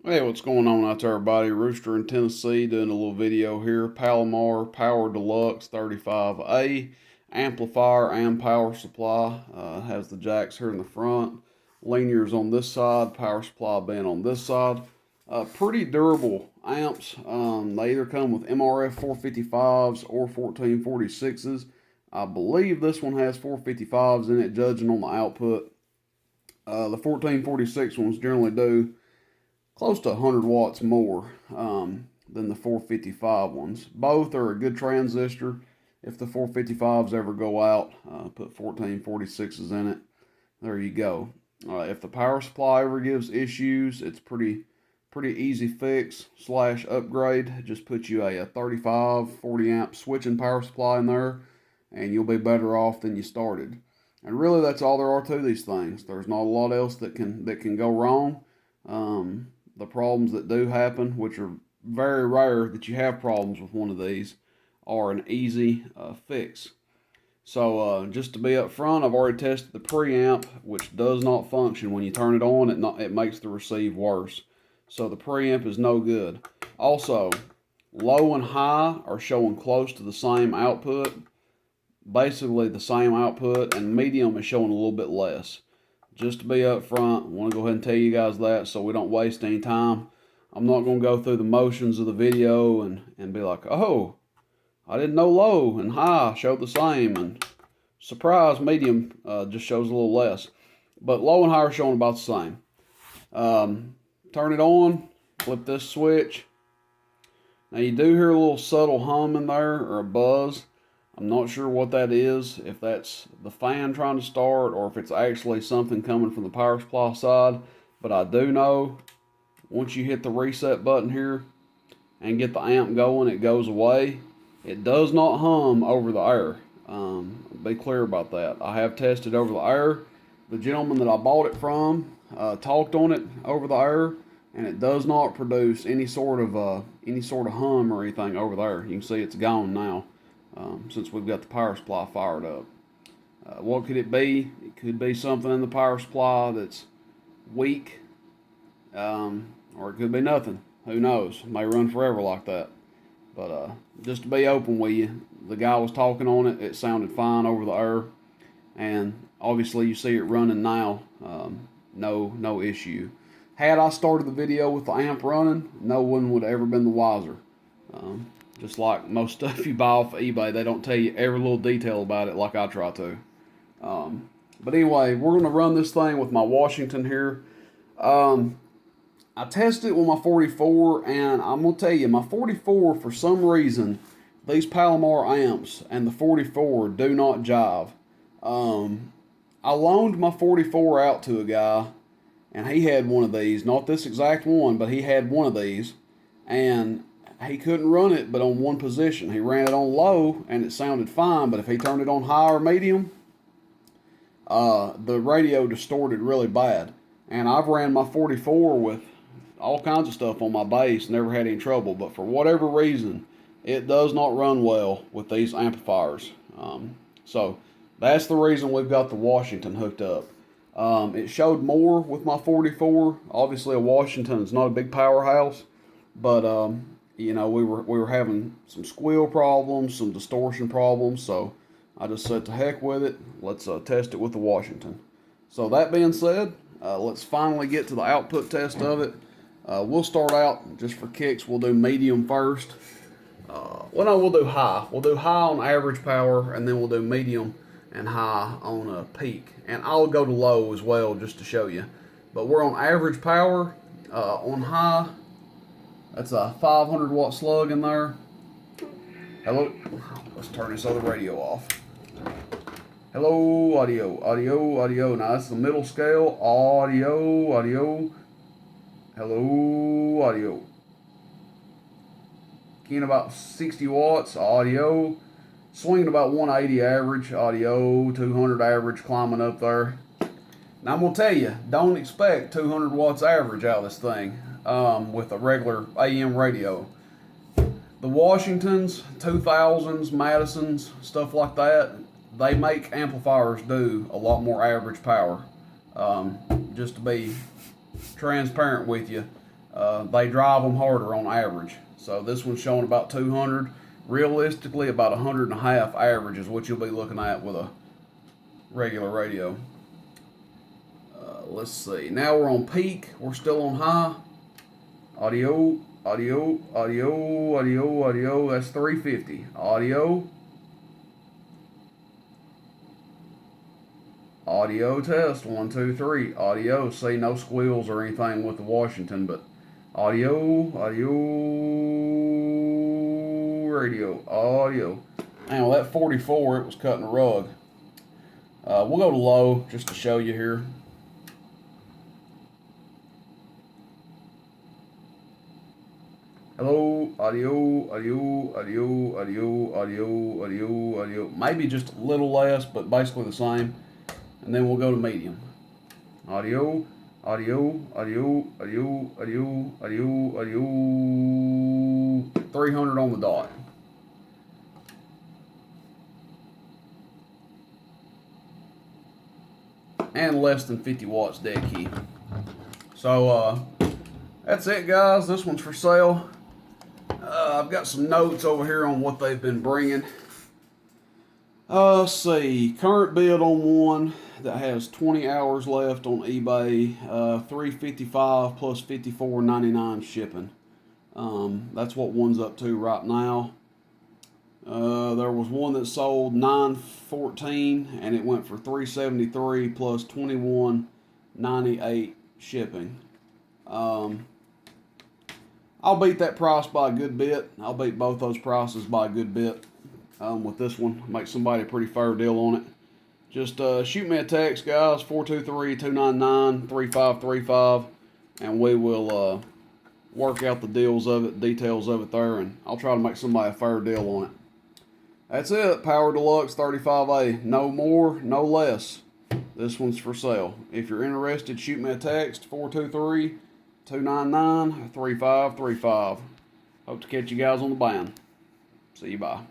Hey, what's going on out there, everybody? Rooster in Tennessee doing a little video here. Palomar Power Deluxe 35A. Amplifier and power supply. Has the jacks here in the front. Linears on this side, power supply being on this side. Pretty durable amps. They either come with MRF 455s or 1446s. I believe this one has 455s in it, judging on the output. The 1446 ones generally do close to 100 watts more than the 455 ones. Both are a good transistor. If the 455s ever go out, put 1446s in it. There you go. If the power supply ever gives issues, it's pretty easy fix / upgrade. Just put you a 35, 40 amp switching power supply in there, and you'll be better off than you started. And really, that's all there are to these things. There's not a lot else that can go wrong. The problems that do happen, which are very rare that you have problems with one of these, are an easy fix. So just to be upfront, I've already tested the preamp, which does not function. When you turn it on, it makes the receive worse. So the preamp is no good. Also, low and high are showing close to the same output, basically the same output, and medium is showing a little bit less. Just to be upfront, I want to go ahead and tell you guys that so we don't waste any time. I'm not going to go through the motions of the video and be like, oh, I didn't know low and high showed the same, and surprise, medium just shows a little less. But low and high are showing about the same. Turn it on, flip this switch. Now you do hear a little subtle hum in there, or a buzz. I'm not sure what that is, if that's the fan trying to start or if it's actually something coming from the power supply side. But I do know once you hit the reset button here and get the amp going, it goes away. It does not hum over the air. Be clear about that. I have tested over the air. The gentleman that I bought it from talked on it over the air, and it does not produce any sort of hum or anything over there. You can see it's gone now. Since we've got the power supply fired up. What could it be? It could be something in the power supply that's weak, or it could be nothing. Who knows? It may run forever like that. But just to be open with you, the guy was talking on it. It sounded fine over the air, and obviously you see it running now. No issue. Had I started the video with the amp running, no one would have ever been the wiser. Just like most stuff you buy off of eBay, they don't tell you every little detail about it like I try to. But anyway, we're going to run this thing with my Washington here. I tested it with my 44, and I'm going to tell you, my 44, for some reason, these Palomar amps and the 44 do not jive. I loaned my 44 out to a guy, and he had one of these. Not this exact one, but he had one of these. And he couldn't run it but on one position. He ran it on low and it sounded fine, but if he turned it on high or medium, the radio distorted really bad. And I've ran my 44 with all kinds of stuff on my bass, never had any trouble, but for whatever reason, it does not run well with these amplifiers. So that's the reason we've got the Washington hooked up. It showed more with my 44. Obviously a Washington is not a big powerhouse, but you know, we were having some squeal problems, some distortion problems, so I just said to heck with it. Let's test it with the Washington. So that being said, let's finally get to the output test of it. We'll start out, just for kicks, we'll do medium first. Well, no, we'll do high. We'll do high on average power, and then we'll do medium and high on peak. And I'll go to low as well, just to show you. But we're on average power. On high, that's a 500 watt slug in there. Hello. Let's turn this other radio off. Hello, audio, audio, audio. Now that's the middle scale. Audio, audio. Hello, audio. Keying about 60 watts, audio. Swinging about 180 average, audio. 200 average, climbing up there. Now I'm going to tell you, don't expect 200 watts average out of this thing. With a regular AM radio. The Washingtons, 2000s, Madisons, stuff like that, they make amplifiers do a lot more average power. Just to be transparent with you, they drive them harder on average. So this one's showing about 200. Realistically, about 100.5 average is what you'll be looking at with a regular radio. Let's see. Now we're on peak. We're still on high. Audio, audio, audio, audio, audio. That's 350. Audio. Audio test. 1, 2, 3. Audio. See, no squeals or anything with the Washington, but audio, audio, radio, audio. And with that 44, it was cutting a rug. We'll go to low just to show you here. Hello, audio, audio, audio, audio, audio, audio, audio. Maybe just a little less, but basically the same. And then we'll go to medium. Audio, audio, audio, audio, audio, audio, audio. 300 on the dot. And less than 50 watts dead key. So that's it, guys. This one's for sale. I've got some notes over here on what they've been bringing. Let's see. Current bid on one that has 20 hours left on eBay. $355 plus $54.99 shipping. That's what one's up to right now. There was one that sold $914 and it went for $373 plus $21.98 shipping. I'll beat that price by a good bit. I'll beat both those prices by a good bit with this one. Make somebody a pretty fair deal on it. Just shoot me a text, guys, 423-299-3535, and we will work out the details of it there, and I'll try to make somebody a fair deal on it. That's it. Power Deluxe 35A. No more, no less. This one's for sale. If you're interested, shoot me a text, 423-299-3535. Hope to catch you guys on the band. See you, bye.